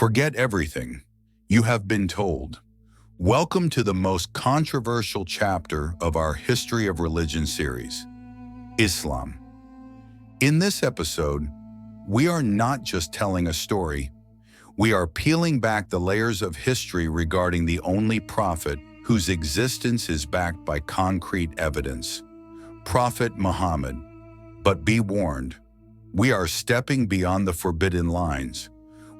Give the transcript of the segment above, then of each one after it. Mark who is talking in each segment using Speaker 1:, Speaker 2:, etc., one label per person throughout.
Speaker 1: Forget everything you have been told. Welcome to the most controversial chapter of our History of Religion series, Islam. In this episode, we are not just telling a story, we are peeling back the layers of history regarding the only prophet whose existence is backed by concrete evidence, Prophet Muhammad. But be warned, we are stepping beyond the forbidden lines.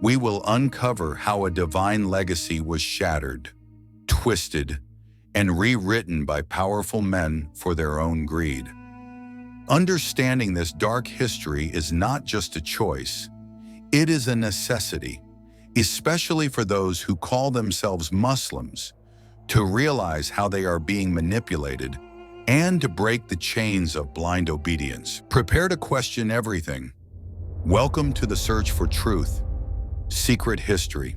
Speaker 1: We will uncover how a divine legacy was shattered, twisted, and rewritten by powerful men for their own greed. Understanding this dark history is not just a choice, it is a necessity, especially for those who call themselves Muslims, to realize how they are being manipulated and to break the chains of blind obedience. Prepare to question everything. Welcome to the search for truth. Secret history.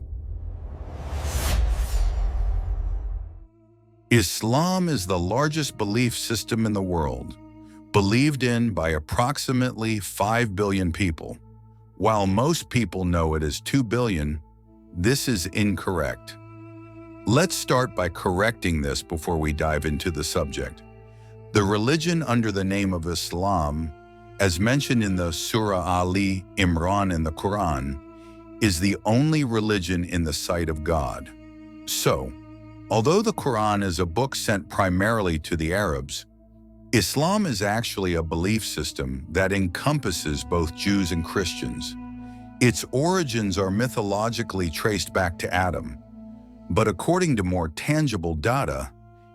Speaker 1: Islam is the largest belief system in the world, believed in by approximately 5 billion people. While most people know it as 2 billion, this is incorrect. Let's start by correcting this before we dive into the subject. The religion under the name of Islam, as mentioned in the Surah Ali Imran in the Quran, is the only religion in the sight of God. So, although the Quran is a book sent primarily to the Arabs, Islam is actually a belief system that encompasses both Jews and Christians. Its origins are mythologically traced back to Adam, but according to more tangible data,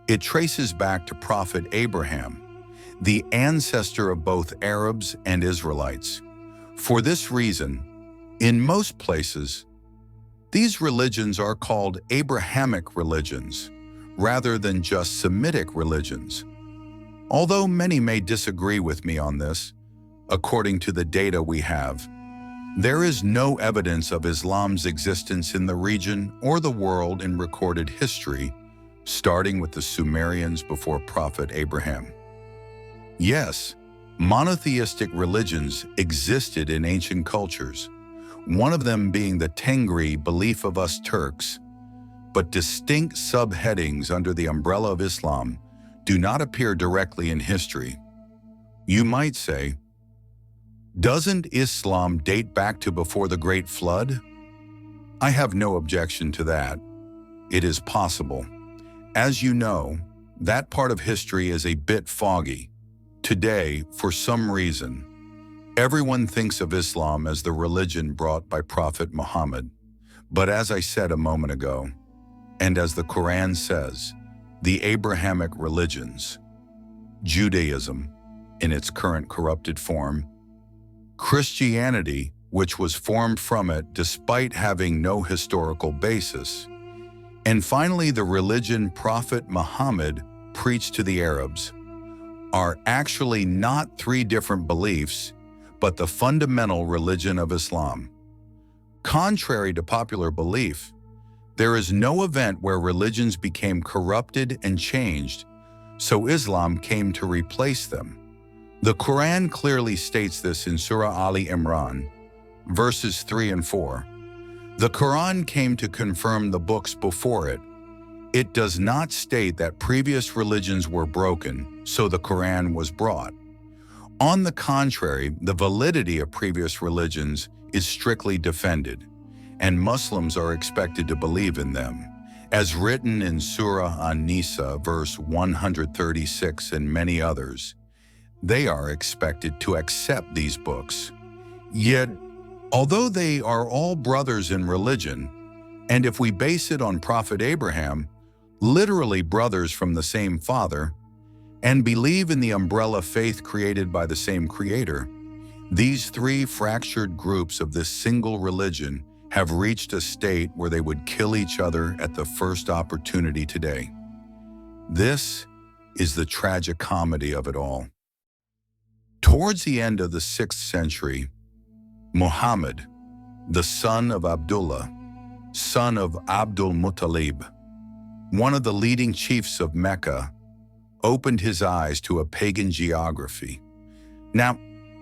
Speaker 1: it traces back to Prophet Abraham, the ancestor of both Arabs and Israelites. For this reason, in most places, these religions are called Abrahamic religions, rather than just Semitic religions. Although many may disagree with me on this, according to the data we have, there is no evidence of Islam's existence in the region or the world in recorded history, starting with the Sumerians before Prophet Abraham. Yes, monotheistic religions existed in ancient cultures, one of them being the Tengri belief of us Turks, but distinct subheadings under the umbrella of Islam do not appear directly in history. You might say, doesn't Islam date back to before the Great Flood? I have no objection to that. It is possible. As you know, that part of history is a bit foggy. Today, for some reason, everyone thinks of Islam as the religion brought by Prophet Muhammad. But as I said a moment ago, and as the Quran says, the Abrahamic religions, Judaism in its current corrupted form, Christianity, which was formed from it despite having no historical basis, and finally the religion Prophet Muhammad preached to the Arabs, are actually not three different beliefs, but the fundamental religion of Islam. Contrary to popular belief, there is no event where religions became corrupted and changed, so Islam came to replace them. The Quran clearly states this in Surah Ali Imran, verses 3 and 4. The Quran came to confirm the books before it. It does not state that previous religions were broken, so the Quran was brought. On the contrary, the validity of previous religions is strictly defended, and Muslims are expected to believe in them. As written in Surah An-Nisa, verse 136 and many others, they are expected to accept these books. Yet, although they are all brothers in religion, and if we base it on Prophet Abraham, literally brothers from the same father, and believe in the umbrella faith created by the same creator, these three fractured groups of this single religion have reached a state where they would kill each other at the first opportunity today. This is the tragic comedy of it all. Towards the end of the 6th century, Muhammad, the son of Abdullah, son of Abdul Muttalib, one of the leading chiefs of Mecca, opened his eyes to a pagan geography. Now,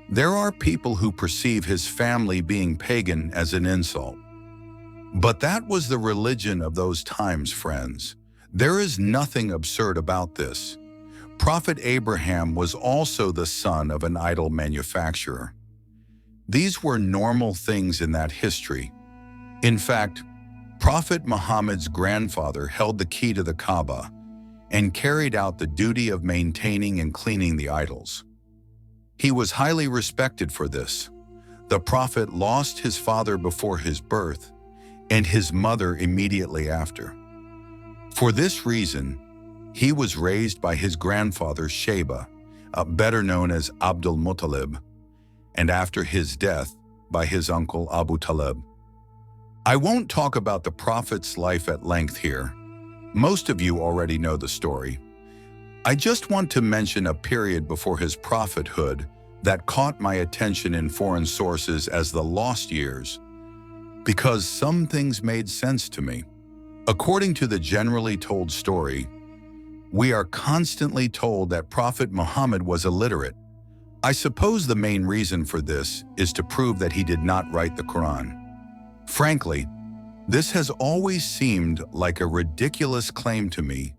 Speaker 1: there are people who perceive his family being pagan as an insult. But that was the religion of those times, friends. There is nothing absurd about this. Prophet Abraham was also the son of an idol manufacturer. These were normal things in that history. In fact, Prophet Muhammad's grandfather held the key to the Kaaba and carried out the duty of maintaining and cleaning the idols. He was highly respected for this. The Prophet lost his father before his birth and his mother immediately after. For this reason, he was raised by his grandfather Sheba, better known as Abdul Muttalib, and after his death by his uncle Abu Talib. I won't talk about the Prophet's life at length here. Most of you already know the story. I just want to mention a period before his prophethood that caught my attention in foreign sources as the lost years, because some things made sense to me. According to the generally told story, we are constantly told that Prophet Muhammad was illiterate. I suppose the main reason for this is to prove that he did not write the Quran. Frankly, this has always seemed like a ridiculous claim to me.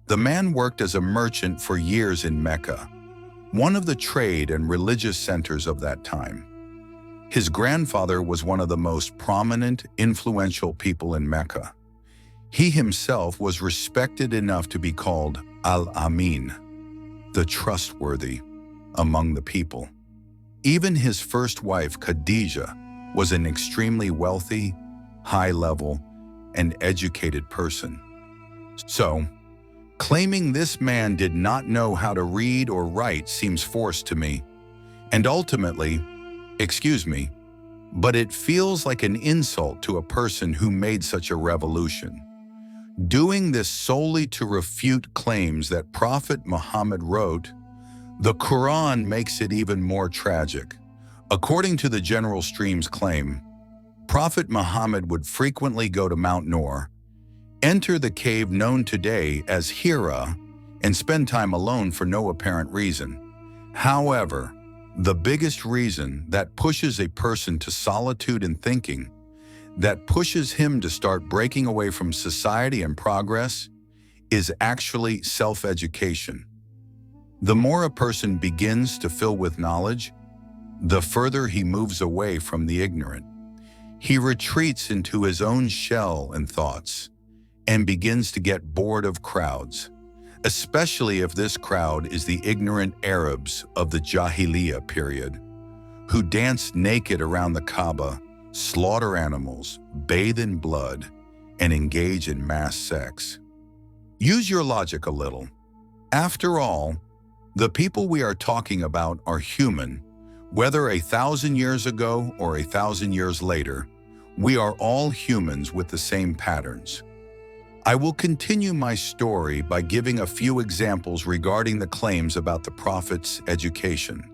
Speaker 1: The man worked as a merchant for years in Mecca, one of the trade and religious centers of that time. His grandfather was one of the most prominent, influential people in Mecca. He himself was respected enough to be called Al-Amin, the trustworthy, among the people. Even his first wife, Khadijah, was an extremely wealthy, high-level, and educated person. So, claiming this man did not know how to read or write seems forced to me, and ultimately, but it feels like an insult to a person who made such a revolution. Doing this solely to refute claims that Prophet Muhammad wrote, the Quran makes it even more tragic. According to the general stream's claim, Prophet Muhammad would frequently go to Mount Nur, enter the cave known today as Hira, and spend time alone for no apparent reason. However, the biggest reason that pushes a person to solitude and thinking, that pushes him to start breaking away from society and progress, is actually self-education. The more a person begins to fill with knowledge, the further he moves away from the ignorant. He retreats into his own shell and thoughts, and begins to get bored of crowds, especially if this crowd is the ignorant Arabs of the Jahiliyyah period, who dance naked around the Kaaba, slaughter animals, bathe in blood, and engage in mass sex. Use your logic a little. After all, the people we are talking about are human. Whether 1,000 years ago or 1,000 years later, we are all humans with the same patterns. I will continue my story by giving a few examples regarding the claims about the Prophet's education.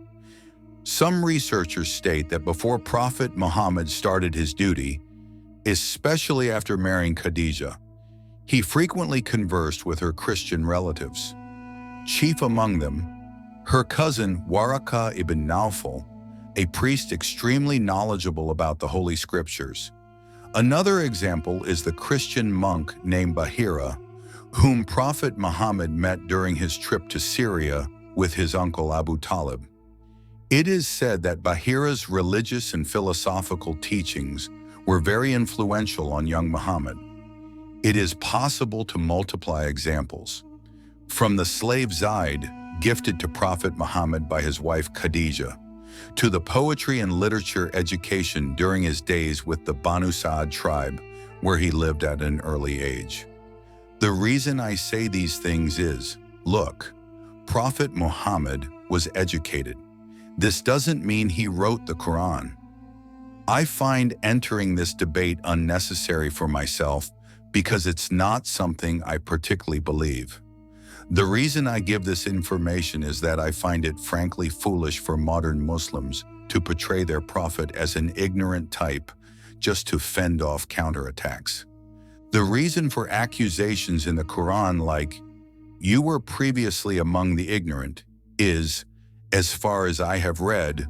Speaker 1: Some researchers state that before Prophet Muhammad started his duty, especially after marrying Khadijah, he frequently conversed with her Christian relatives. Chief among them, her cousin Waraka ibn Nawfal, a priest extremely knowledgeable about the Holy Scriptures. Another example is the Christian monk named Bahira, whom Prophet Muhammad met during his trip to Syria with his uncle Abu Talib. It is said that Bahira's religious and philosophical teachings were very influential on young Muhammad. It is possible to multiply examples. From the slave Zaid, gifted to Prophet Muhammad by his wife Khadijah, to the poetry and literature education during his days with the Banu Sa'ad tribe, where he lived at an early age. The reason I say these things is, look, Prophet Muhammad was educated. This doesn't mean he wrote the Quran. I find entering this debate unnecessary for myself because it's not something I particularly believe. The reason I give this information is that I find it frankly foolish for modern Muslims to portray their prophet as an ignorant type just to fend off counterattacks. The reason for accusations in the Quran like, "You were previously among the ignorant," is, as far as I have read,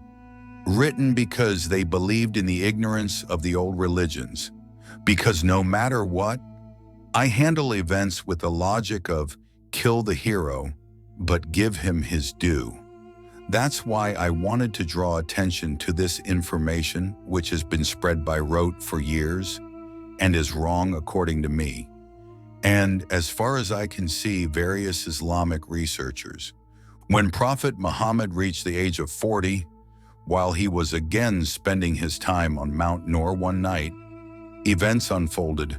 Speaker 1: written because they believed in the ignorance of the old religions. Because no matter what, I handle events with the logic of kill the hero, but give him his due. That's why I wanted to draw attention to this information, which has been spread by rote for years and is wrong according to me. And as far as I can see, various Islamic researchers. When Prophet Muhammad reached the age of 40, while he was again spending his time on Mount Nur one night, events unfolded,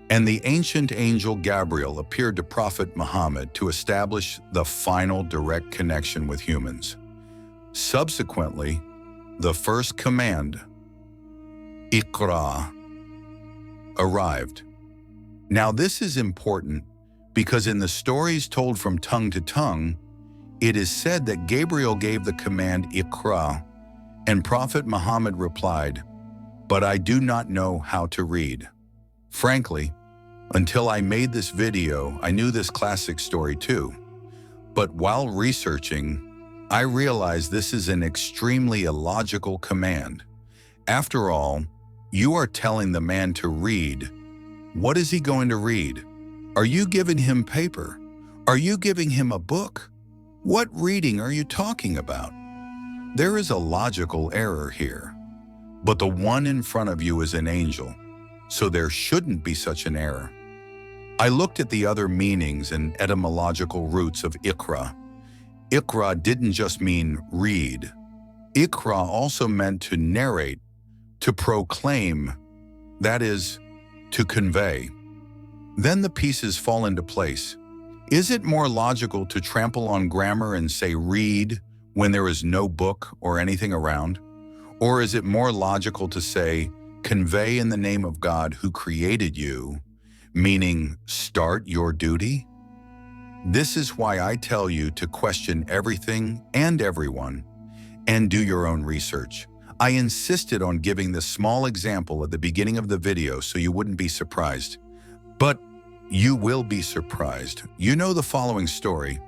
Speaker 1: and the ancient angel Gabriel appeared to Prophet Muhammad to establish the final direct connection with humans. Subsequently, the first command, Iqra, arrived. Now this is important because in the stories told from tongue to tongue, it is said that Gabriel gave the command Iqra, and Prophet Muhammad replied, "But I do not know how to read." Frankly, until I made this video, I knew this classic story too. But while researching, I realized this is an extremely illogical command. After all, you are telling the man to read. What is he going to read? Are you giving him paper? Are you giving him a book? What reading are you talking about? There is a logical error here. But the one in front of you is an angel, so there shouldn't be such an error. I looked at the other meanings and etymological roots of Iqra. Iqra didn't just mean read. Iqra also meant to narrate, to proclaim, that is, to convey. Then the pieces fall into place. Is it more logical to trample on grammar and say read when there is no book or anything around? Or is it more logical to say convey in the name of God who created you, meaning start your duty? This is why I tell you to question everything and everyone and do your own research. I insisted on giving this small example at the beginning of the video so you wouldn't be surprised. But you will be surprised. You know the following story.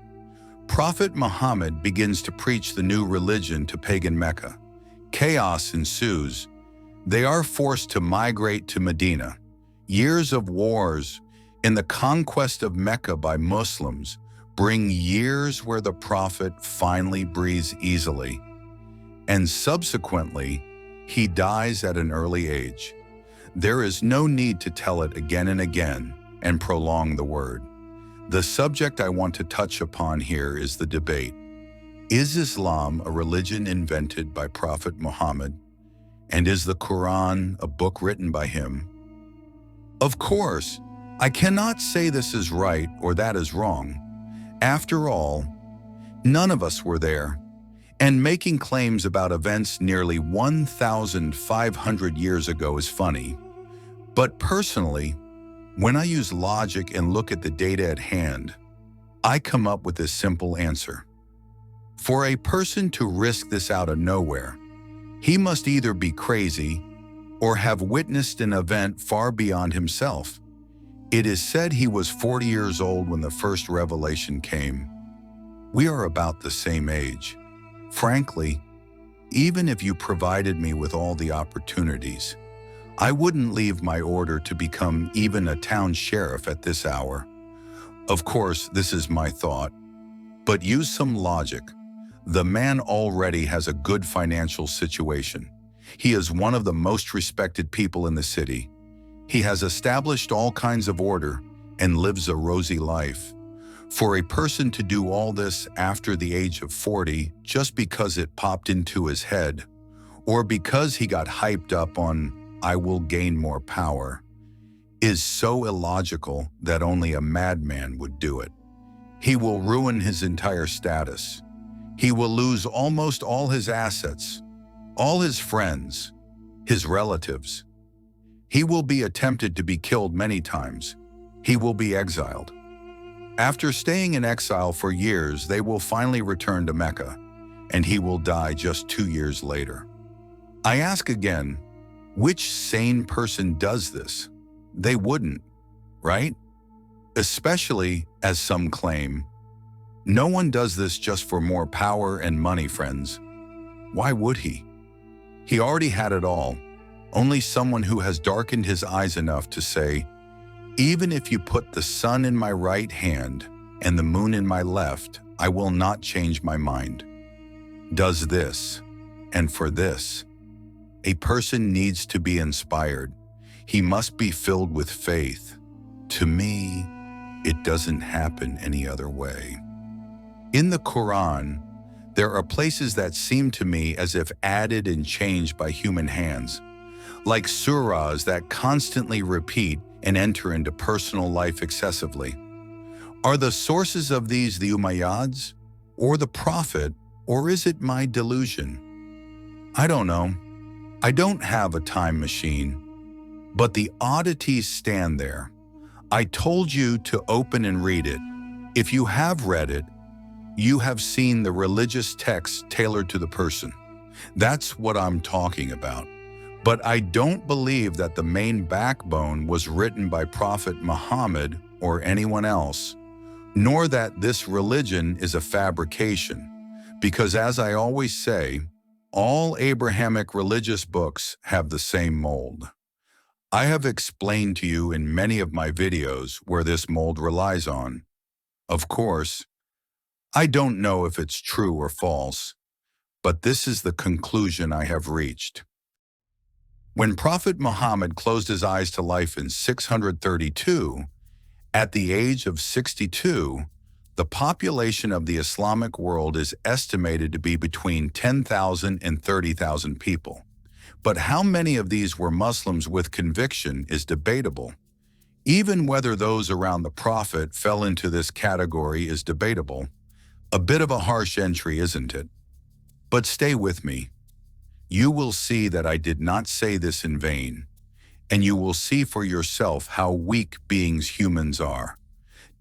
Speaker 1: Prophet Muhammad begins to preach the new religion to pagan Mecca. Chaos ensues. They are forced to migrate to Medina. Years of wars in the conquest of Mecca by Muslims bring years where the Prophet finally breathes easily. And subsequently, he dies at an early age. There is no need to tell it again and again and prolong the word. The subject I want to touch upon here is the debate. Is Islam a religion invented by Prophet Muhammad? And is the Quran a book written by him? Of course, I cannot say this is right or that is wrong. After all, none of us were there. And making claims about events nearly 1,500 years ago is funny. But personally, when I use logic and look at the data at hand, I come up with this simple answer. For a person to risk this out of nowhere, he must either be crazy or have witnessed an event far beyond himself. It is said he was 40 years old when the first revelation came. We are about the same age. Frankly, even if you provided me with all the opportunities, I wouldn't leave my order to become even a town sheriff at this hour. Of course, this is my thought, but use some logic. The man already has a good financial situation. He is one of the most respected people in the city. He has established all kinds of order and lives a rosy life. For a person to do all this after the age of 40 just because it popped into his head, or because he got hyped up on "I will gain more power," is so illogical that only a madman would do it. He will ruin his entire status. He will lose almost all his assets, all his friends, his relatives. He will be attempted to be killed many times. He will be exiled. After staying in exile for years, they will finally return to Mecca, and he will die just 2 years later. I ask again, which sane person does this? They wouldn't, right? Especially, as some claim, no one does this just for more power and money, friends. Why would he? He already had it all. Only someone who has darkened his eyes enough to say, "Even if you put the sun in my right hand and the moon in my left, I will not change my mind," does this. And for this, a person needs to be inspired. He must be filled with faith. To me, it doesn't happen any other way. In the Quran, there are places that seem to me as if added and changed by human hands, like surahs that constantly repeat and enter into personal life excessively. Are the sources of these the Umayyads, or the Prophet, or is it my delusion? I don't know. I don't have a time machine, but the oddities stand there. I told you to open and read it. If you have read it, you have seen the religious text tailored to the person. That's what I'm talking about. But I don't believe that the main backbone was written by Prophet Muhammad or anyone else, nor that this religion is a fabrication, because as I always say, all Abrahamic religious books have the same mold. I have explained to you in many of my videos where this mold relies on. Of course, I don't know if it's true or false, but this is the conclusion I have reached. When Prophet Muhammad closed his eyes to life in 632, at the age of 62, the population of the Islamic world is estimated to be between 10,000 and 30,000 people. But how many of these were Muslims with conviction is debatable. Even whether those around the Prophet fell into this category is debatable. A bit of a harsh entry, isn't it? But stay with me. You will see that I did not say this in vain, and you will see for yourself how weak beings humans are,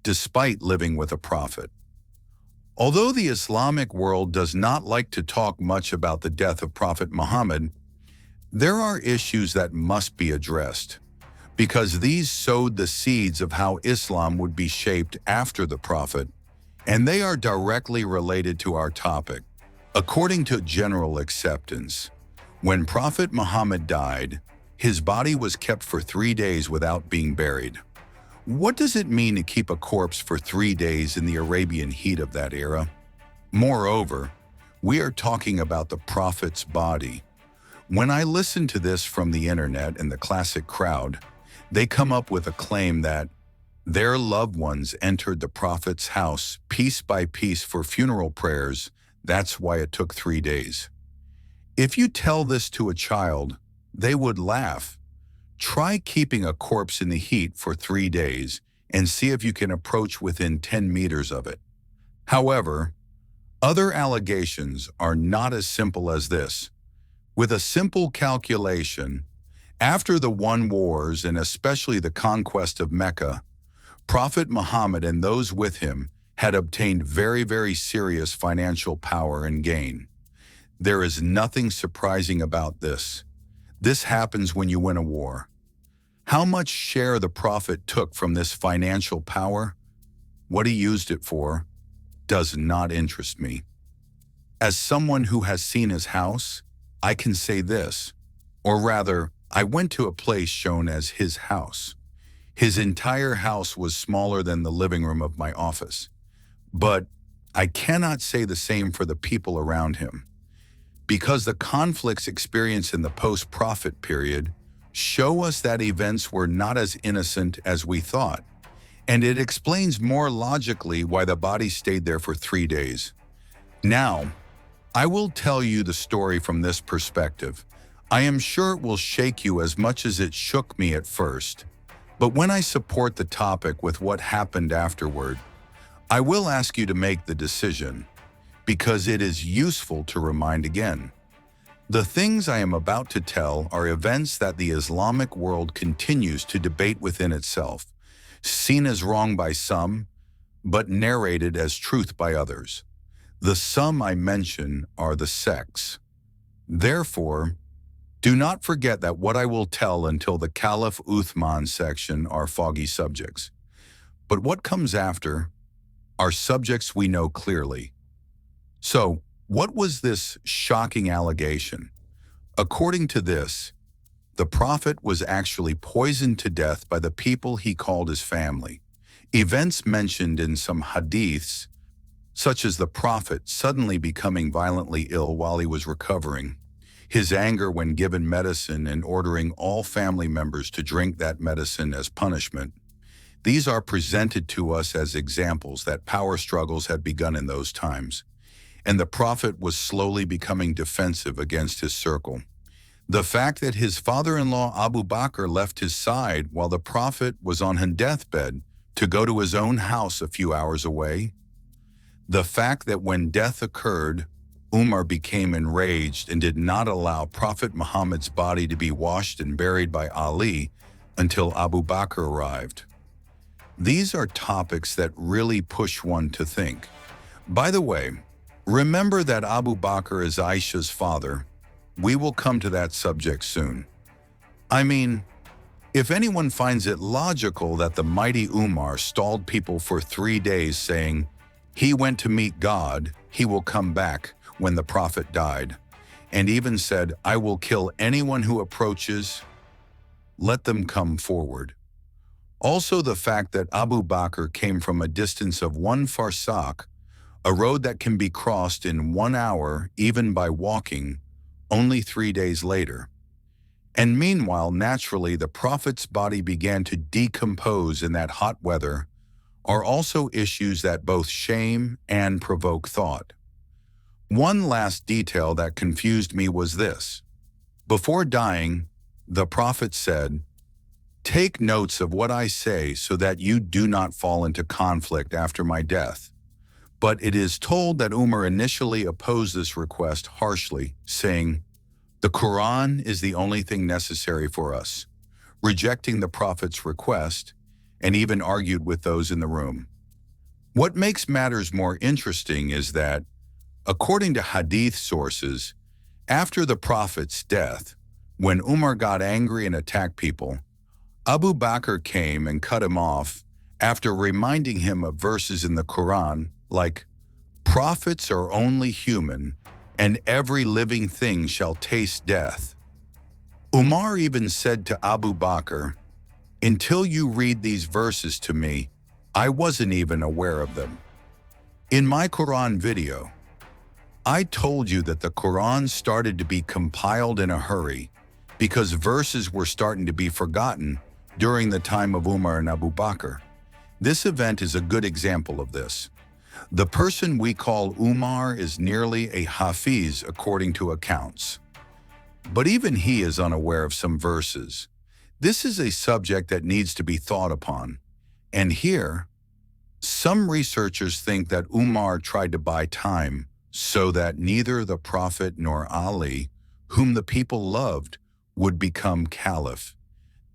Speaker 1: despite living with a prophet. Although the Islamic world does not like to talk much about the death of Prophet Muhammad, there are issues that must be addressed, because these sowed the seeds of how Islam would be shaped after the Prophet, and they are directly related to our topic. According to general acceptance, when Prophet Muhammad died, his body was kept for 3 days without being buried. What does it mean to keep a corpse for 3 days in the Arabian heat of that era? Moreover, we are talking about the Prophet's body. When I listen to this from the internet and the classic crowd, they come up with a claim that their loved ones entered the Prophet's house piece by piece for funeral prayers. That's why it took 3 days. If you tell this to a child, they would laugh. Try keeping a corpse in the heat for 3 days and see if you can approach within 10 meters of it. However, other allegations are not as simple as this. With a simple calculation, after the one wars and especially the conquest of Mecca, Prophet Muhammad and those with him had obtained very serious financial power and gain. There is nothing surprising about this. This happens when you win a war. How much share the Prophet took from this financial power, what he used it for, does not interest me. As someone who has seen his house, I can say this, or rather, I went to a place shown as his house. His entire house was smaller than the living room of my office. But I cannot say the same for the people around him, because the conflicts experienced in the post-Prophet period show us that events were not as innocent as we thought, and it explains more logically why the body stayed there for 3 days. Now, I will tell you the story from this perspective. I am sure it will shake you as much as it shook me at first. But when I support the topic with what happened afterward, I will ask you to make the decision, because it is useful to remind again. The things I am about to tell are events that the Islamic world continues to debate within itself, seen as wrong by some, but narrated as truth by others. The some I mention are the sects. Therefore, do not forget that what I will tell until the Caliph Uthman section are foggy subjects. But what comes after are subjects we know clearly. So, what was this shocking allegation? According to this, the Prophet was actually poisoned to death by the people he called his family. Events mentioned in some hadiths, such as the Prophet suddenly becoming violently ill while he was recovering, his anger when given medicine and ordering all family members to drink that medicine as punishment. These are presented to us as examples that power struggles had begun in those times, and the Prophet was slowly becoming defensive against his circle. The fact that his father-in-law Abu Bakr left his side while the Prophet was on his deathbed to go to his own house a few hours away. The fact that when death occurred, Umar became enraged and did not allow Prophet Muhammad's body to be washed and buried by Ali until Abu Bakr arrived. These are topics that really push one to think. By the way, remember that Abu Bakr is Aisha's father. We will come to that subject soon. I mean, if anyone finds it logical that the mighty Umar stalled people for 3 days saying, he went to meet God, he will come back when the Prophet died, and even said, I will kill anyone who approaches, let them come forward. Also the fact that Abu Bakr came from a distance of 1 farsakh, a road that can be crossed in 1 hour even by walking, only 3 days later. And meanwhile, naturally, the Prophet's body began to decompose in that hot weather, are also issues that both shame and provoke thought. One last detail that confused me was this. Before dying, the Prophet said, take notes of what I say so that you do not fall into conflict after my death. But it is told that Umar initially opposed this request harshly, saying, the Quran is the only thing necessary for us, rejecting the Prophet's request, and even argued with those in the room. What makes matters more interesting is that, according to Hadith sources, after the Prophet's death, when Umar got angry and attacked people, Abu Bakr came and cut him off after reminding him of verses in the Quran like, prophets are only human, and every living thing shall taste death. Umar even said to Abu Bakr, until you read these verses to me, I wasn't even aware of them. In my Quran video, I told you that the Quran started to be compiled in a hurry because verses were starting to be forgotten during the time of Umar and Abu Bakr. This event is a good example of this. The person we call Umar is nearly a Hafiz according to accounts. But even he is unaware of some verses. This is a subject that needs to be thought upon. And here, some researchers think that Umar tried to buy time so that neither the Prophet nor Ali, whom the people loved, would become Caliph,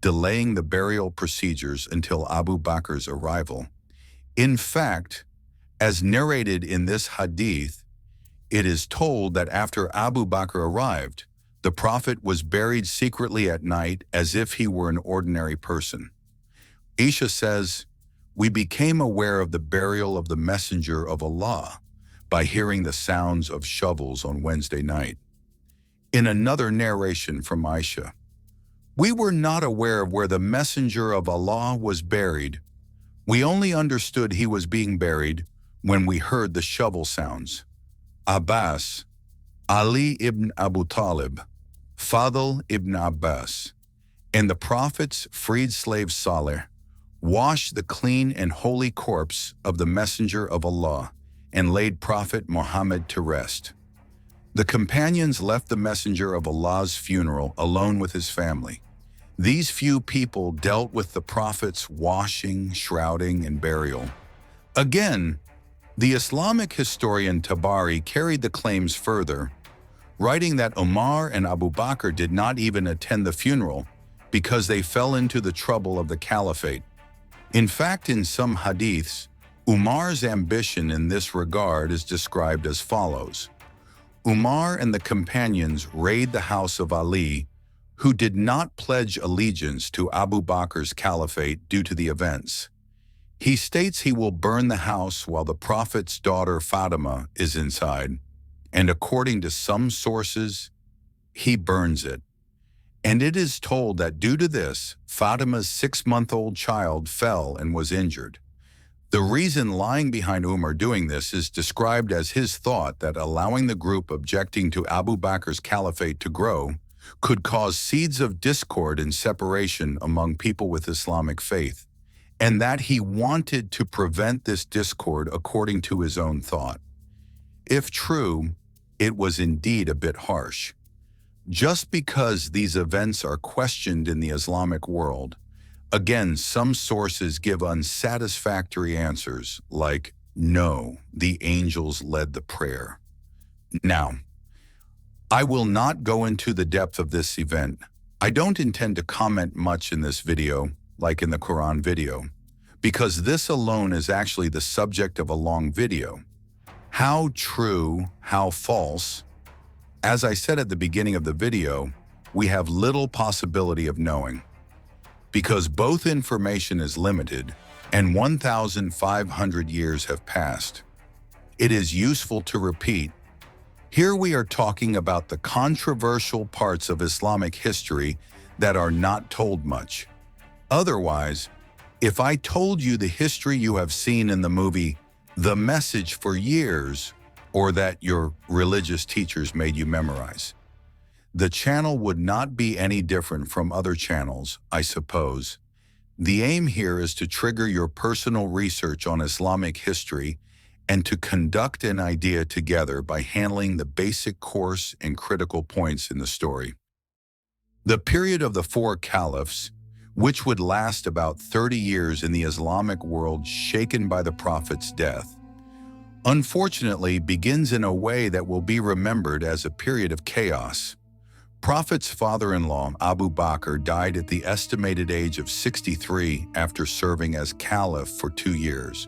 Speaker 1: delaying the burial procedures until Abu Bakr's arrival. In fact, as narrated in this hadith, it is told that after Abu Bakr arrived, the Prophet was buried secretly at night as if he were an ordinary person. Aisha says, we became aware of the burial of the Messenger of Allah by hearing the sounds of shovels on Wednesday night. In another narration from Aisha, we were not aware of where the Messenger of Allah was buried. We only understood he was being buried when we heard the shovel sounds. Abbas, Ali ibn Abu Talib, Fadl ibn Abbas, and the Prophet's freed slave Saleh washed the clean and holy corpse of the Messenger of Allah and laid Prophet Muhammad to rest. The companions left the Messenger of Allah's funeral alone with his family. These few people dealt with the Prophet's washing, shrouding, and burial. Again, the Islamic historian Tabari carried the claims further, writing that Umar and Abu Bakr did not even attend the funeral because they fell into the trouble of the caliphate. In fact, in some hadiths, Umar's ambition in this regard is described as follows. Umar and the companions raid the house of Ali, who did not pledge allegiance to Abu Bakr's caliphate due to the events. He states he will burn the house while the Prophet's daughter Fatima is inside, and according to some sources, he burns it. And it is told that due to this, Fatima's 6-month-old child fell and was injured. The reason lying behind Umar doing this is described as his thought that allowing the group objecting to Abu Bakr's caliphate to grow could cause seeds of discord and separation among people with Islamic faith, and that he wanted to prevent this discord according to his own thought. If true, it was indeed a bit harsh. Just because these events are questioned in the Islamic world, again, some sources give unsatisfactory answers like, no, the angels led the prayer. Now, I will not go into the depth of this event. I don't intend to comment much in this video, like in the Quran video, because this alone is actually the subject of a long video. How true, how false? As I said at the beginning of the video, we have little possibility of knowing, because both information is limited and 1,500 years have passed. It is useful to repeat. Here we are talking about the controversial parts of Islamic history that are not told much. Otherwise, if I told you the history you have seen in the movie The Message for years, or that your religious teachers made you memorize, the channel would not be any different from other channels, I suppose. The aim here is to trigger your personal research on Islamic history and to conduct an idea together by handling the basic course and critical points in the story. The period of the 4 caliphs, which would last about 30 years in the Islamic world shaken by the Prophet's death, unfortunately begins in a way that will be remembered as a period of chaos. Prophet's father-in-law, Abu Bakr, died at the estimated age of 63 after serving as Caliph for 2 years,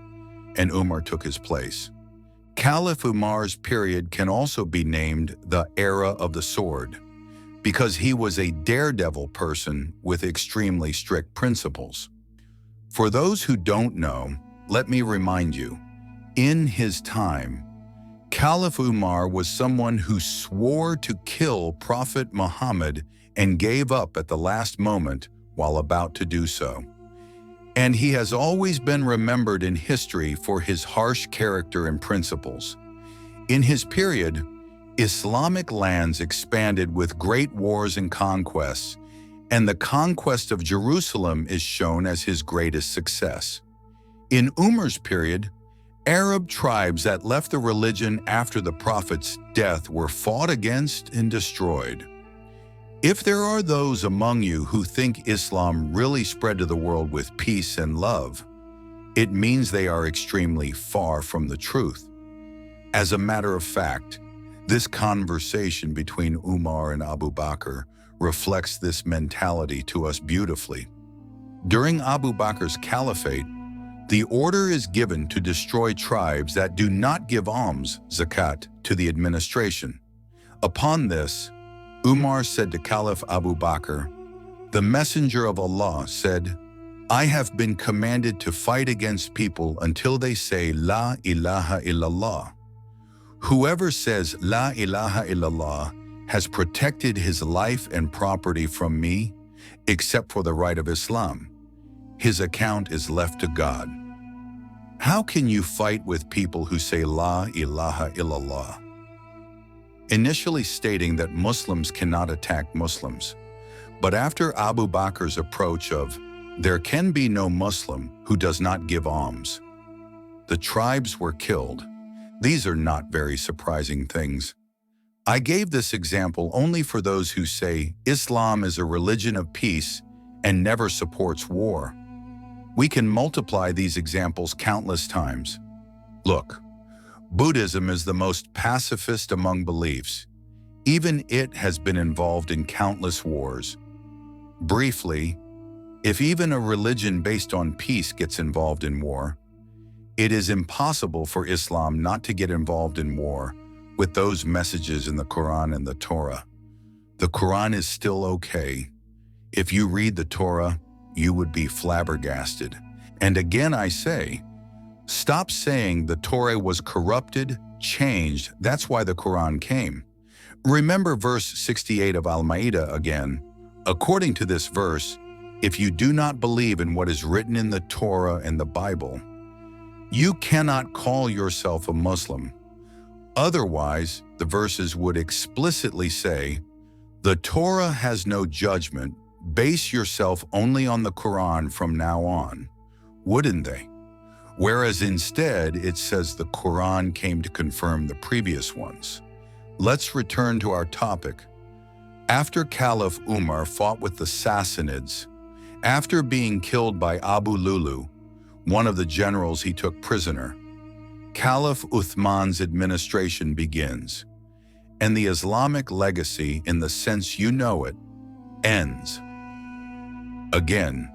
Speaker 1: and Umar took his place. Caliph Umar's period can also be named the Era of the Sword, because he was a daredevil person with extremely strict principles. For those who don't know, let me remind you, in his time, Caliph Umar was someone who swore to kill Prophet Muhammad and gave up at the last moment while about to do so. And he has always been remembered in history for his harsh character and principles. In his period, Islamic lands expanded with great wars and conquests, and the conquest of Jerusalem is shown as his greatest success. In Umar's period, Arab tribes that left the religion after the Prophet's death were fought against and destroyed. If there are those among you who think Islam really spread to the world with peace and love, it means they are extremely far from the truth. As a matter of fact, this conversation between Umar and Abu Bakr reflects this mentality to us beautifully. During Abu Bakr's caliphate, the order is given to destroy tribes that do not give alms, zakat, to the administration. Upon this, Umar said to Caliph Abu Bakr, "The Messenger of Allah said, I have been commanded to fight against people until they say La ilaha illallah. Whoever says La ilaha illallah has protected his life and property from me, except for the right of Islam. His account is left to God." How can you fight with people who say La ilaha illallah? Initially stating that Muslims cannot attack Muslims, but after Abu Bakr's approach of there can be no Muslim who does not give alms, the tribes were killed. These are not very surprising things. I gave this example only for those who say Islam is a religion of peace and never supports war. We can multiply these examples countless times. Look, Buddhism is the most pacifist among beliefs. Even it has been involved in countless wars. Briefly, if even a religion based on peace gets involved in war, it is impossible for Islam not to get involved in war with those messages in the Quran and the Torah. The Quran is still okay. If you read the Torah, you would be flabbergasted. And again I say, stop saying the Torah was corrupted, changed, that's why the Quran came. Remember verse 68 of Al-Ma'idah again. According to this verse, if you do not believe in what is written in the Torah and the Bible, you cannot call yourself a Muslim. Otherwise, the verses would explicitly say, the Torah has no judgment, base yourself only on the Quran from now on, wouldn't they? Whereas instead, it says the Quran came to confirm the previous ones. Let's return to our topic. After Caliph Umar fought with the Sassanids, after being killed by Abu Lulu, one of the generals he took prisoner, Caliph Uthman's administration begins, and the Islamic legacy, in the sense you know it, ends. Again,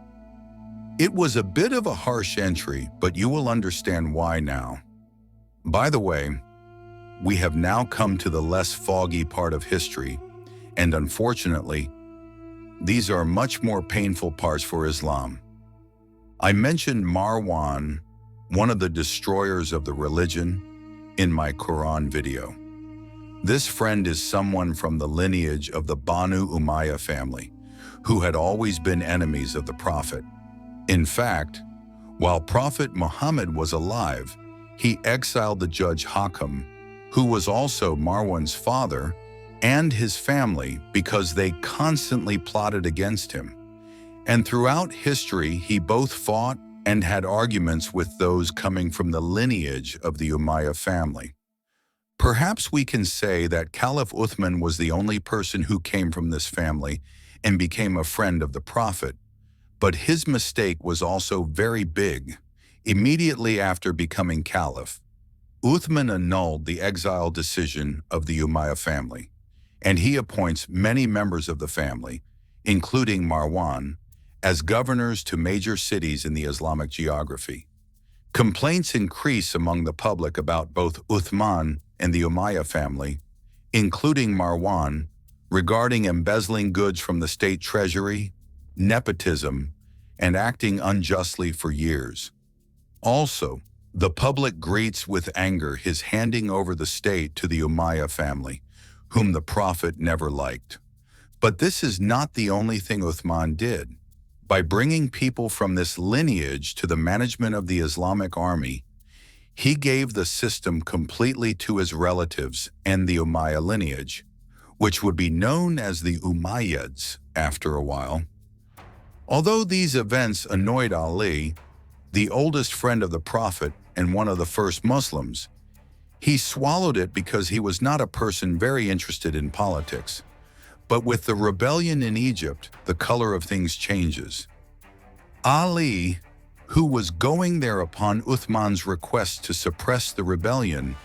Speaker 1: it was a bit of a harsh entry, but you will understand why now. By the way, we have now come to the less foggy part of history, and unfortunately, these are much more painful parts for Islam. I mentioned Marwan, one of the destroyers of the religion, in my Quran video. This friend is someone from the lineage of the Banu Umayyad family, who had always been enemies of the Prophet. In fact, while Prophet Muhammad was alive, he exiled the judge Hakam, who was also Marwan's father, and his family because they constantly plotted against him. And throughout history, he both fought and had arguments with those coming from the lineage of the Umayyad family. Perhaps we can say that Caliph Uthman was the only person who came from this family and became a friend of the Prophet, but his mistake was also very big. Immediately after becoming Caliph, Uthman annulled the exile decision of the Umayyad family, and he appoints many members of the family, including Marwan, as governors to major cities in the Islamic geography. Complaints increase among the public about both Uthman and the Umayyad family, including Marwan, regarding embezzling goods from the state treasury, nepotism, and acting unjustly for years. Also, the public greets with anger his handing over the state to the Umayyad family, whom the Prophet never liked. But this is not the only thing Uthman did. By bringing people from this lineage to the management of the Islamic army, he gave the system completely to his relatives and the Umayyad lineage, which would be known as the Umayyads after a while. Although these events annoyed Ali, the oldest friend of the Prophet and one of the first Muslims, he swallowed it because he was not a person very interested in politics. But with the rebellion in Egypt, the color of things changes. Ali, who was going there upon Uthman's request to suppress the rebellion,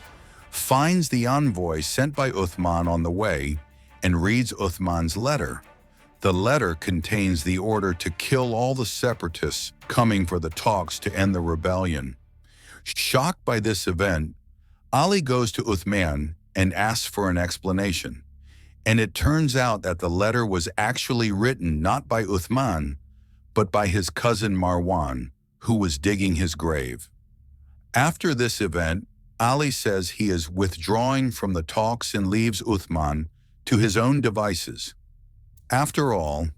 Speaker 1: finds the envoy sent by Uthman on the way and reads Uthman's letter. The letter contains the order to kill all the separatists coming for the talks to end the rebellion. Shocked by this event, Ali goes to Uthman and asks for an explanation, and it turns out that the letter was actually written not by Uthman, but by his cousin Marwan, who was digging his grave. After this event, Ali says he is withdrawing from the talks and leaves Uthman to his own devices. After all,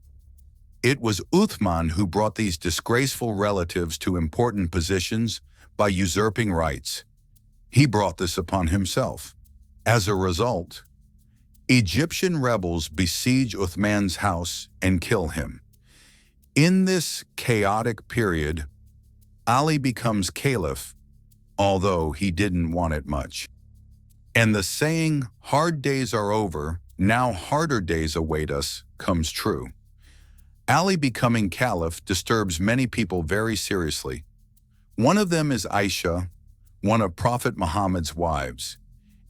Speaker 1: it was Uthman who brought these disgraceful relatives to important positions by usurping rights. He brought this upon himself. As a result, Egyptian rebels besiege Uthman's house and kill him. In this chaotic period, Ali becomes Caliph, although he didn't want it much. And the saying, "Hard days are over, now harder days await us," comes true. Ali becoming Caliph disturbs many people very seriously. One of them is Aisha, one of Prophet Muhammad's wives.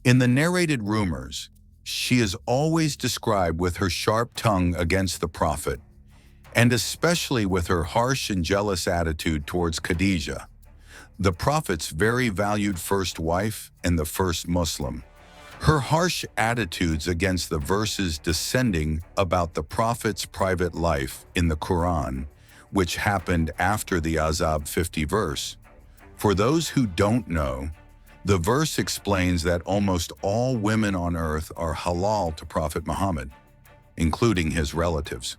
Speaker 1: In the narrated rumors, she is always described with her sharp tongue against the Prophet, and especially with her harsh and jealous attitude towards Khadijah, the Prophet's very valued first wife and the first Muslim. Her harsh attitudes against the verses descending about the Prophet's private life in the Quran, which happened after the Azab 50 verse. For those who don't know, the verse explains that almost all women on earth are halal to Prophet Muhammad, including his relatives.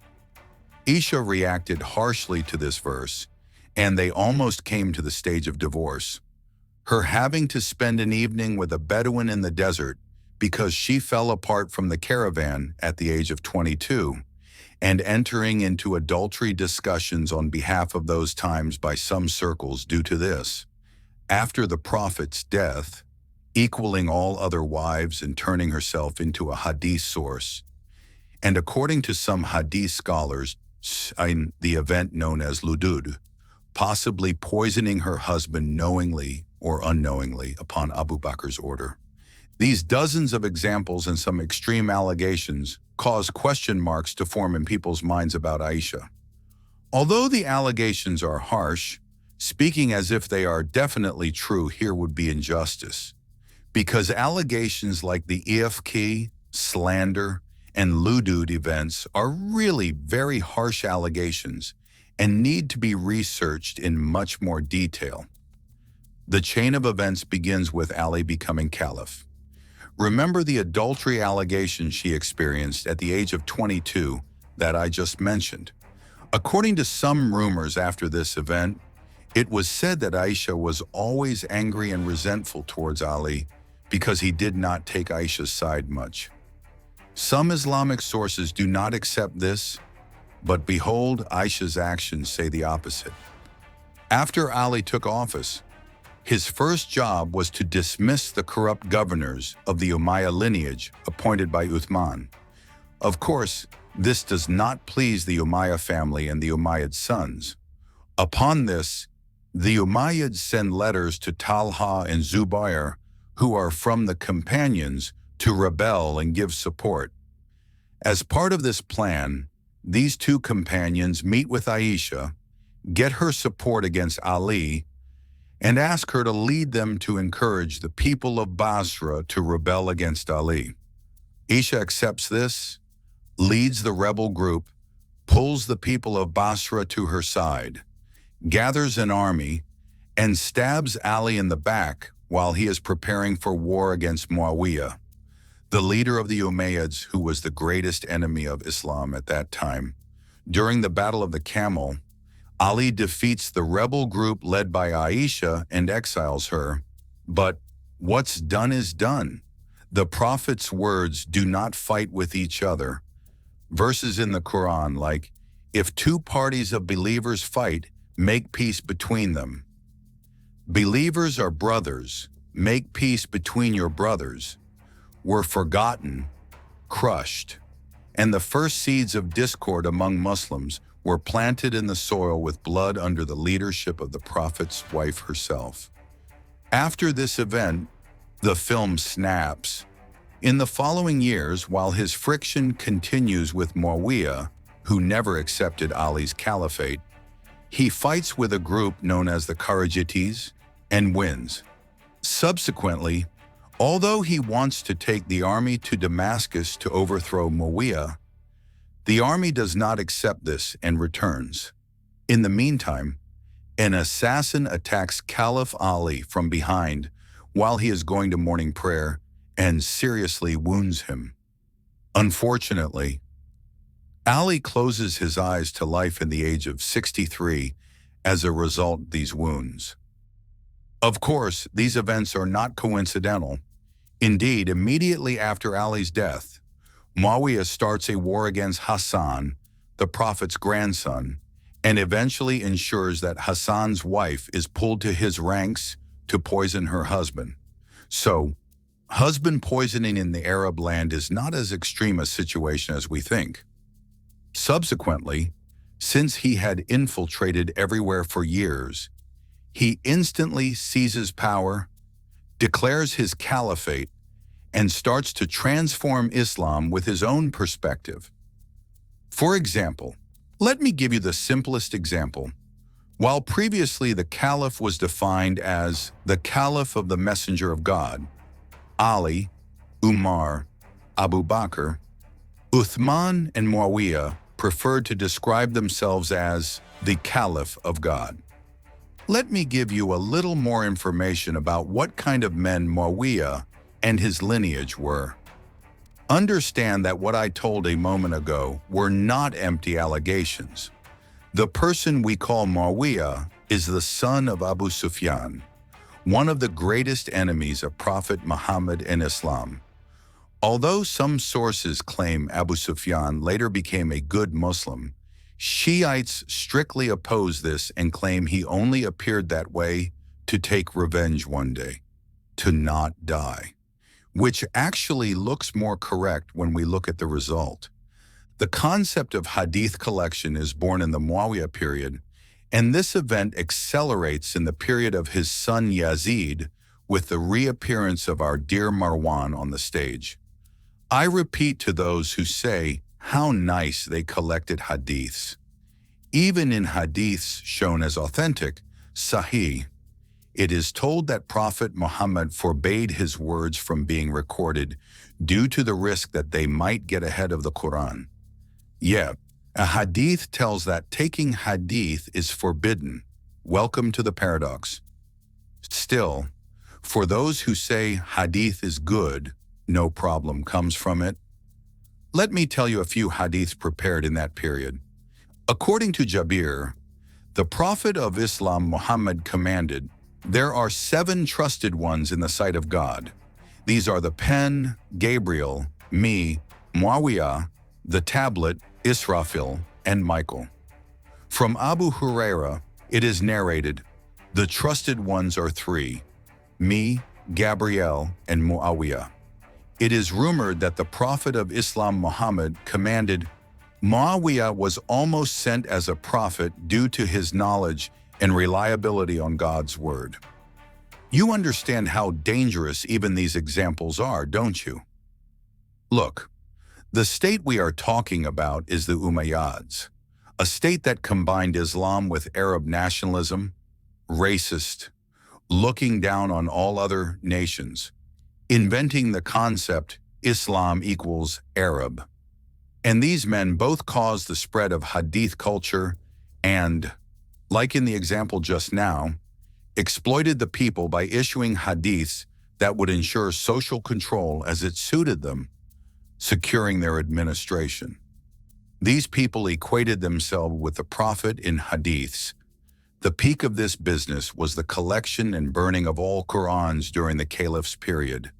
Speaker 1: Aisha reacted harshly to this verse, and they almost came to the stage of divorce. Her having to spend an evening with a Bedouin in the desert because she fell apart from the caravan at the age of 22, and entering into adultery discussions on behalf of those times by some circles due to this. After the Prophet's death, equaling all other wives and turning herself into a hadith source, and according to some hadith scholars, in the event known as ludud, possibly poisoning her husband knowingly or unknowingly upon Abu Bakr's order. These dozens of examples and some extreme allegations cause question marks to form in people's minds about Aisha. Although the allegations are harsh, speaking as if they are definitely true here would be injustice, because allegations like the ifk, slander, and ludud events are really very harsh allegations and need to be researched in much more detail. The chain of events begins with Ali becoming Caliph. Remember the adultery allegation she experienced at the age of 22 that I just mentioned. According to some rumors after this event, it was said that Aisha was always angry and resentful towards Ali because he did not take Aisha's side much. Some Islamic sources do not accept this, but behold, Aisha's actions say the opposite. After Ali took office, his first job was to dismiss the corrupt governors of the Umayyad lineage appointed by Uthman. Of course, this does not please the Umayyad family and the Umayyad sons. Upon this, the Umayyads send letters to Talha and Zubair, who are from the companions, to rebel and give support. As part of this plan, these two companions meet with Aisha, get her support against Ali, and ask her to lead them to encourage the people of Basra to rebel against Ali. Aisha accepts this, leads the rebel group, pulls the people of Basra to her side, gathers an army, and stabs Ali in the back while he is preparing for war against Muawiya, the leader of the Umayyads, who was the greatest enemy of Islam at that time. During the Battle of the Camel, Ali defeats the rebel group led by Aisha and exiles her. But what's done is done. The Prophet's words do not fight with each other. Verses in the Quran like, if two parties of believers fight, make peace between them. Believers are brothers, make peace between your brothers, were forgotten, crushed, and the first seeds of discord among Muslims were planted in the soil with blood under the leadership of the Prophet's wife herself. After this event, the film snaps. In the following years, while his friction continues with Muawiya, who never accepted Ali's caliphate, he fights with a group known as the Kharijites and wins. Subsequently, although he wants to take the army to Damascus to overthrow Muawiya, the army does not accept this and returns. In the meantime, an assassin attacks Caliph Ali from behind while he is going to morning prayer and seriously wounds him. Unfortunately, Ali closes his eyes to life in the age of 63 as a result of these wounds. Of course, these events are not coincidental. Indeed, immediately after Ali's death, Muawiya starts a war against Hassan, the Prophet's grandson, and eventually ensures that Hassan's wife is pulled to his ranks to poison her husband. So, husband poisoning in the Arab land is not as extreme a situation as we think. Subsequently, since he had infiltrated everywhere for years, he instantly seizes power, declares his caliphate, and starts to transform Islam with his own perspective. For example, let me give you the simplest example. While previously the Caliph was defined as the Caliph of the Messenger of God, Ali, Umar, Abu Bakr, Uthman, and Muawiya preferred to describe themselves as the Caliph of God. Let me give you a little more information about what kind of men Muawiya and his lineage were. Understand that what I told a moment ago were not empty allegations. The person we call Muawiya is the son of Abu Sufyan, one of the greatest enemies of Prophet Muhammad in Islam. Although some sources claim Abu Sufyan later became a good Muslim, Shiites strictly oppose this and claim he only appeared that way to take revenge one day, to not die, which actually looks more correct when we look at the result. The concept of hadith collection is born in the Muawiya period, and this event accelerates in the period of his son Yazid with the reappearance of our dear Marwan on the stage. I repeat to those who say how nice they collected hadiths. Even in hadiths shown as authentic, sahih, it is told that Prophet Muhammad forbade his words from being recorded due to the risk that they might get ahead of the Quran. Yeah, a hadith tells that taking hadith is forbidden. Welcome to the paradox. Still, for those who say hadith is good, no problem comes from it. Let me tell you a few hadiths prepared in that period. According to Jabir, the Prophet of Islam Muhammad commanded, "There are 7 trusted ones in the sight of God. These are the pen, Gabriel, me, Muawiya, the tablet, Israfil, and Michael." From Abu Huraira, it is narrated, "The trusted ones are 3, me, Gabriel, and Muawiya." It is rumored that the Prophet of Islam Muhammad commanded, Muawiya was almost sent as a prophet due to his knowledge and reliability on God's word. You understand how dangerous even these examples are, don't you? Look, the state we are talking about is the Umayyads, a state that combined Islam with Arab nationalism, racist, looking down on all other nations, inventing the concept Islam equals Arab. And these men both caused the spread of hadith culture and, like in the example just now, exploited the people by issuing hadiths that would ensure social control as it suited them, securing their administration. These people equated themselves with the Prophet in hadiths. The peak of this business was the collection and burning of all Qurans during the Caliph's period,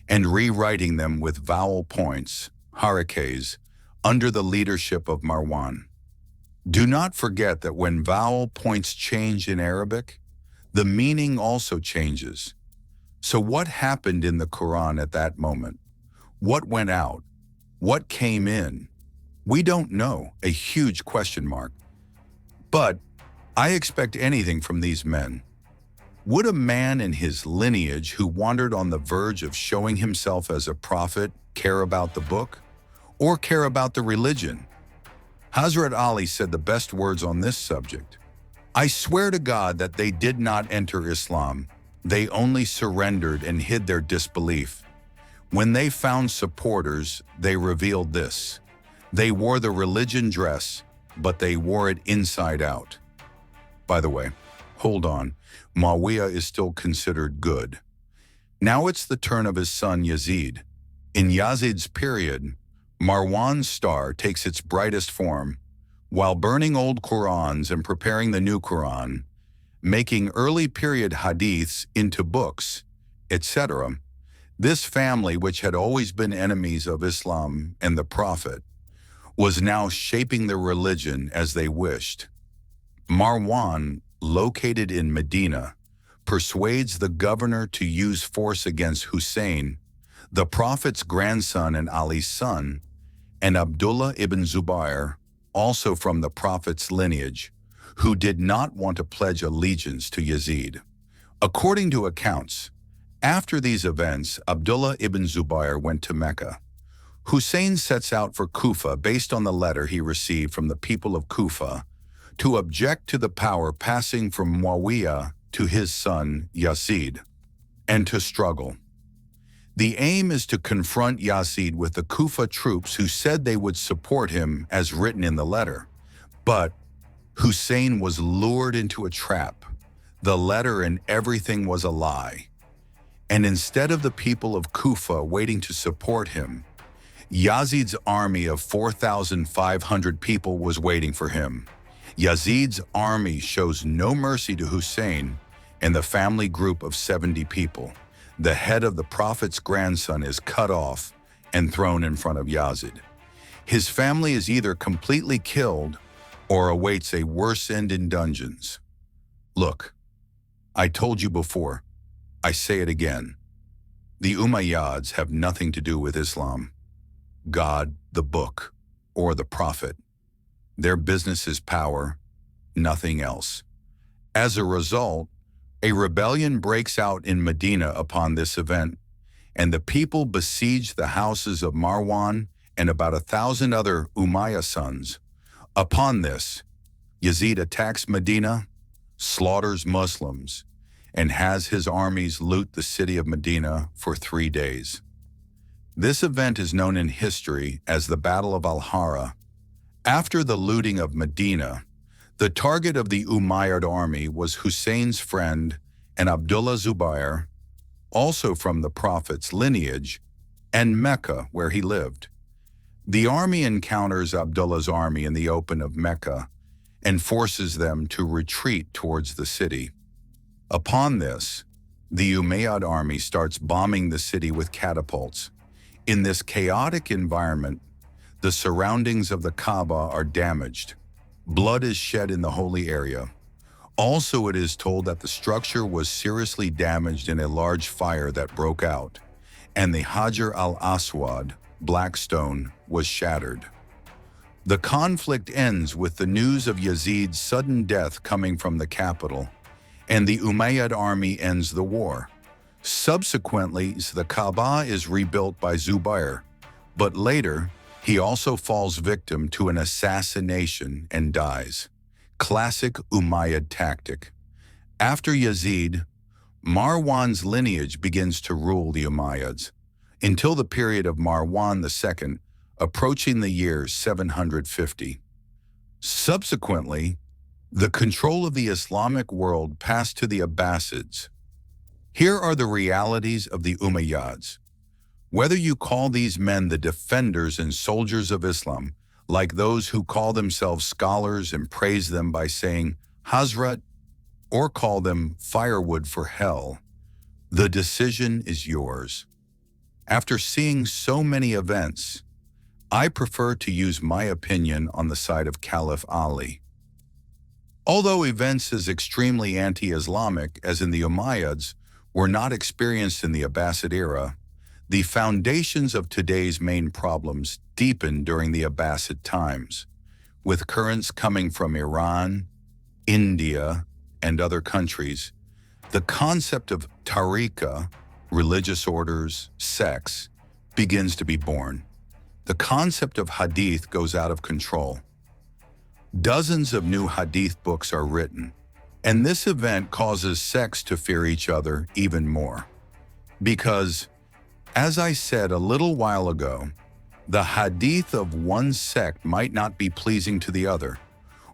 Speaker 1: and rewriting them with vowel points, harakahs, under the leadership of Marwan. Do not forget that when vowel points change in Arabic, the meaning also changes. So what happened in the Quran at that moment? What went out? What came in? We don't know, a huge question mark. But I expect anything from these men. Would a man in his lineage who wandered on the verge of showing himself as a prophet care about the book? Or care about the religion? Hazrat Ali said the best words on this subject. "I swear to God that they did not enter Islam. They only surrendered and hid their disbelief. When they found supporters, they revealed this. They wore the religion dress, but they wore it inside out." By the way, hold on, Muawiya is still considered good. Now it's the turn of his son Yazid. In Yazid's period, Marwan's star takes its brightest form, while burning old Qurans and preparing the new Quran, making early period hadiths into books, etc. This family, which had always been enemies of Islam and the Prophet, was now shaping the religion as they wished. Marwan, located in Medina, persuades the governor to use force against Hussein, the Prophet's grandson and Ali's son, and Abdullah ibn Zubair, also from the Prophet's lineage, who did not want to pledge allegiance to Yazid. According to accounts, after these events, Abdullah ibn Zubair went to Mecca. Hussein sets out for Kufa based on the letter he received from the people of Kufa to object to the power passing from Muawiya to his son Yazid, and to struggle. The aim is to confront Yazid with the Kufa troops who said they would support him as written in the letter. But Hussein was lured into a trap. The letter and everything was a lie. And instead of the people of Kufa waiting to support him, Yazid's army of 4,500 people was waiting for him. Yazid's army shows no mercy to Hussein and the family group of 70 people. The head of the Prophet's grandson is cut off and thrown in front of Yazid. His family is either completely killed or awaits a worse end in dungeons. Look, I told you before, I say it again. The Umayyads have nothing to do with Islam, God, the book, or the Prophet. Their business is power, nothing else. As a result, a rebellion breaks out in Medina upon this event, and the people besiege the houses of Marwan and about 1,000 other Umayyad sons. Upon this, Yazid attacks Medina, slaughters Muslims, and has his armies loot the city of Medina for 3 days. This event is known in history as the Battle of Al-Hara. After the looting of Medina, the target of the Umayyad army was Hussein's friend and Abdullah Zubair, also from the Prophet's lineage, and Mecca, where he lived. The army encounters Abdullah's army in the open of Mecca and forces them to retreat towards the city. Upon this, the Umayyad army starts bombing the city with catapults. In this chaotic environment, the surroundings of the Kaaba are damaged. Blood is shed in the holy area. Also, it is told that the structure was seriously damaged in a large fire that broke out, and the Hajar al-Aswad, black stone, was shattered. The conflict ends with the news of Yazid's sudden death coming from the capital, and the Umayyad army ends the war. Subsequently, the Kaaba is rebuilt by Zubair, but later, he also falls victim to an assassination and dies. Classic Umayyad tactic. After Yazid, Marwan's lineage begins to rule the Umayyads, until the period of Marwan II, approaching the year 750. Subsequently, the control of the Islamic world passed to the Abbasids. Here are the realities of the Umayyads. Whether you call these men the defenders and soldiers of Islam, like those who call themselves scholars and praise them by saying Hazrat, or call them firewood for hell, the decision is yours. After seeing so many events, I prefer to use my opinion on the side of Caliph Ali. Although events as extremely anti-Islamic as in the Umayyads were not experienced in the Abbasid era, the foundations of today's main problems deepened during the Abbasid times, with currents coming from Iran, India, and other countries. The concept of tariqa, religious orders, sects, begins to be born. The concept of hadith goes out of control. Dozens of new hadith books are written, and this event causes sects to fear each other even more. Because, as I said a little while ago, the hadith of one sect might not be pleasing to the other,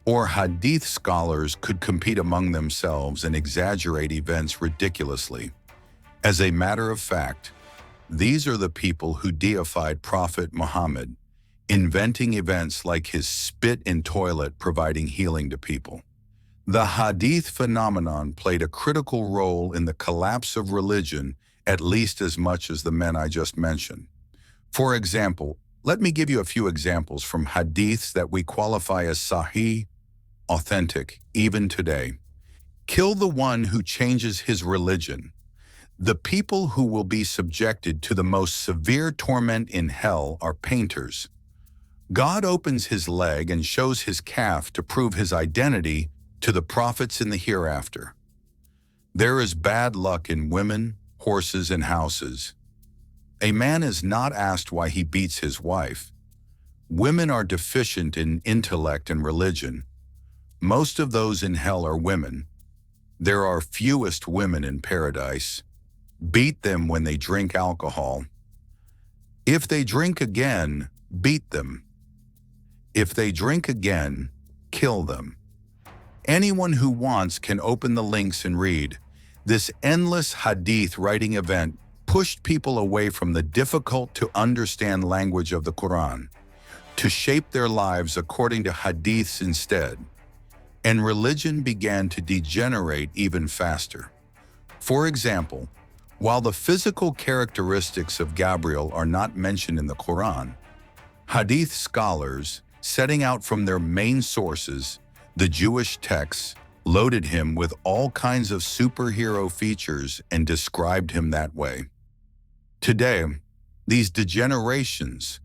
Speaker 1: or hadith scholars could compete among themselves and exaggerate events ridiculously. As a matter of fact, these are the people who deified Prophet Muhammad, inventing events like his spit in toilet providing healing to people. The hadith phenomenon played a critical role in the collapse of religion at least as much as the men I just mentioned. For example, let me give you a few examples from hadiths that we qualify as sahih, authentic, even today. Kill the one who changes his religion. The people who will be subjected to the most severe torment in hell are painters. God opens his leg and shows his calf to prove his identity to the prophets in the hereafter. There is bad luck in women, horses, and houses. A man is not asked why he beats his wife. Women are deficient in intellect and religion. Most of those in hell are women. There are fewest women in paradise. Beat them when they drink alcohol. If they drink again, beat them. If they drink again, kill them. Anyone who wants can open the links and read. This endless hadith writing event pushed people away from the difficult-to-understand language of the Quran to shape their lives according to hadiths instead, and religion began to degenerate even faster. For example, while the physical characteristics of Gabriel are not mentioned in the Quran, hadith scholars, setting out from their main sources, the Jewish texts, loaded him with all kinds of superhero features and described him that way. Today, these degenerations,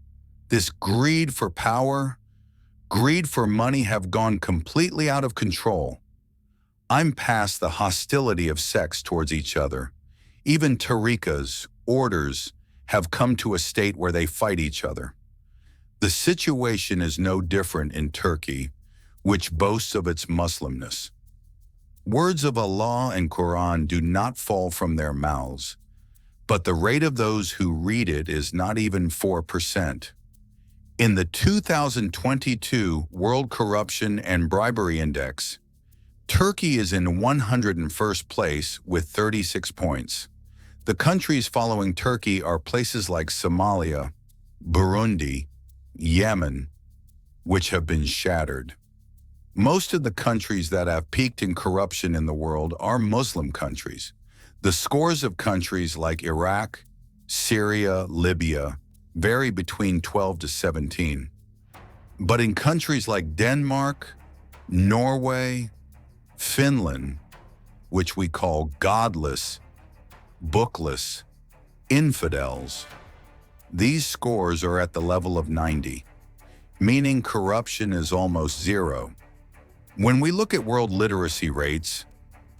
Speaker 1: this greed for power, greed for money have gone completely out of control. I'm past the hostility of sects towards each other. Even tariqas, orders, have come to a state where they fight each other. The situation is no different in Turkey, which boasts of its Muslimness. Words of Allah and Quran do not fall from their mouths, but the rate of those who read it is not even 4%. In the 2022 World Corruption and Bribery Index, Turkey is in 101st place with 36 points. The countries following Turkey are places like Somalia, Burundi, Yemen, which have been shattered. Most of the countries that have peaked in corruption in the world are Muslim countries. The scores of countries like Iraq, Syria, Libya vary between 12 to 17. But in countries like Denmark, Norway, Finland, which we call godless, bookless, infidels, these scores are at the level of 90, meaning corruption is almost zero. When we look at world literacy rates,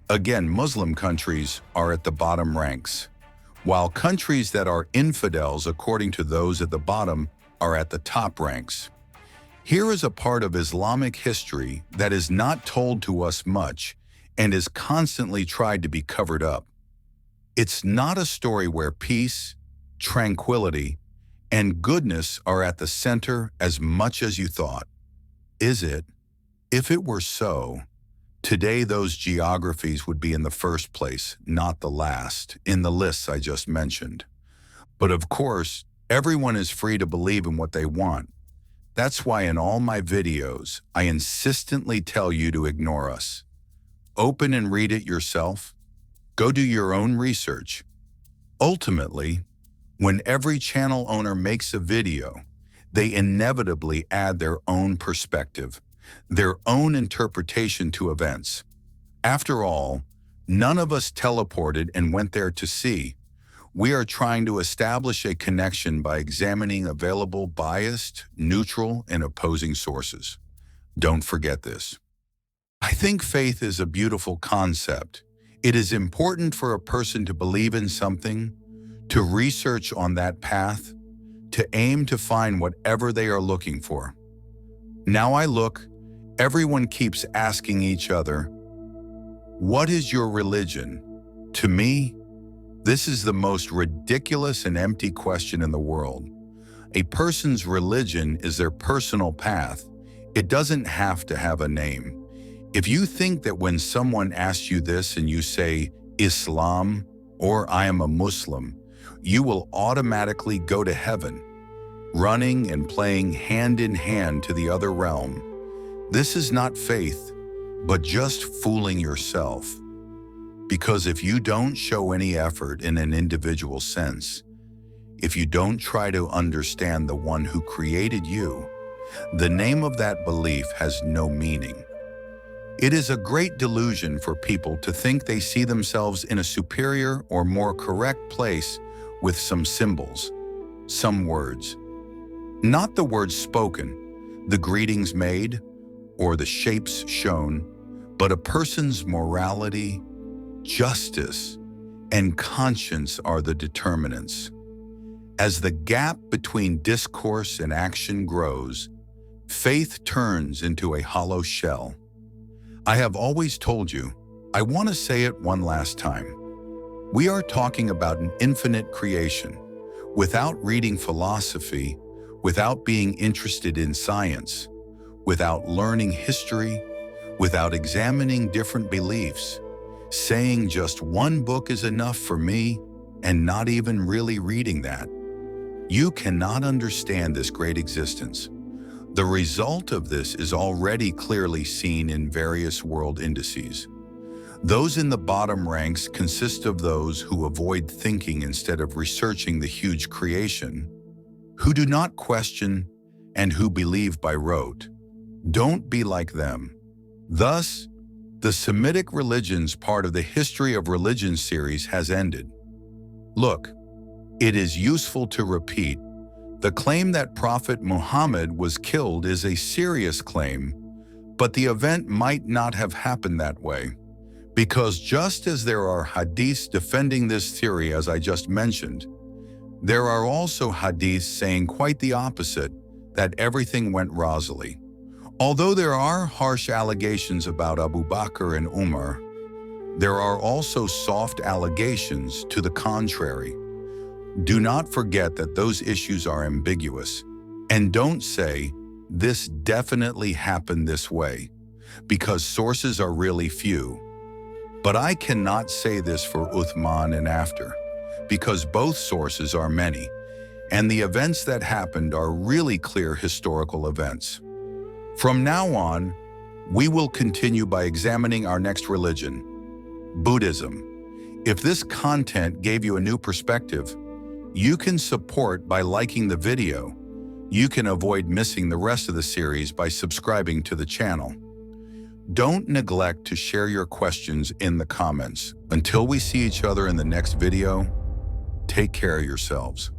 Speaker 1: again, Muslim countries are at the bottom ranks, while countries that are infidels, according to those at the bottom, are at the top ranks. Here is a part of Islamic history that is not told to us much and is constantly tried to be covered up. It's not a story where peace, tranquility, and goodness are at the center as much as you thought. Is it? If it were so, today those geographies would be in the first place, not the last, in the lists I just mentioned. But of course, everyone is free to believe in what they want. That's why in all my videos, I insistently tell you to ignore us. Open and read it yourself. Go do your own research. Ultimately, when every channel owner makes a video, they inevitably add their own perspective, their own interpretation to events. After all, none of us teleported and went there to see. We are trying to establish a connection by examining available biased, neutral, and opposing sources. Don't forget this. I think faith is a beautiful concept. It is important for a person to believe in something, to research on that path, to aim to find whatever they are looking for. Now I look, everyone keeps asking each other, "What is your religion?" To me, this is the most ridiculous and empty question in the world. A person's religion is their personal path. It doesn't have to have a name. If you think that when someone asks you this and you say Islam or I am a Muslim, you will automatically go to heaven, running and playing hand in hand to the other realm, this is not faith, but just fooling yourself. Because if you don't show any effort in an individual sense, if you don't try to understand the one who created you, the name of that belief has no meaning. It is a great delusion for people to think they see themselves in a superior or more correct place with some symbols, some words. Not the words spoken, the greetings made, or the shapes shown, but a person's morality, justice, and conscience are the determinants. As the gap between discourse and action grows, faith turns into a hollow shell. I have always told you, I want to say it one last time. We are talking about an infinite creation. Without reading philosophy, without being interested in science, without learning history, without examining different beliefs, saying just one book is enough for me, and not even really reading that, you cannot understand this great existence. The result of this is already clearly seen in various world indices. Those in the bottom ranks consist of those who avoid thinking instead of researching the huge creation, who do not question, and who believe by rote. Don't be like them. Thus, the Semitic religions part of the History of Religion series has ended. Look, it is useful to repeat, the claim that Prophet Muhammad was killed is a serious claim, but the event might not have happened that way. Because just as there are hadiths defending this theory as I just mentioned, there are also hadiths saying quite the opposite, that everything went rosily. Although there are harsh allegations about Abu Bakr and Umar, there are also soft allegations to the contrary. Do not forget that those issues are ambiguous, and don't say, this definitely happened this way, because sources are really few. But I cannot say this for Uthman and after, because both sources are many, and the events that happened are really clear historical events. From now on, we will continue by examining our next religion, Buddhism. If this content gave you a new perspective, you can support by liking the video. You can avoid missing the rest of the series by subscribing to the channel. Don't neglect to share your questions in the comments. Until we see each other in the next video, take care of yourselves.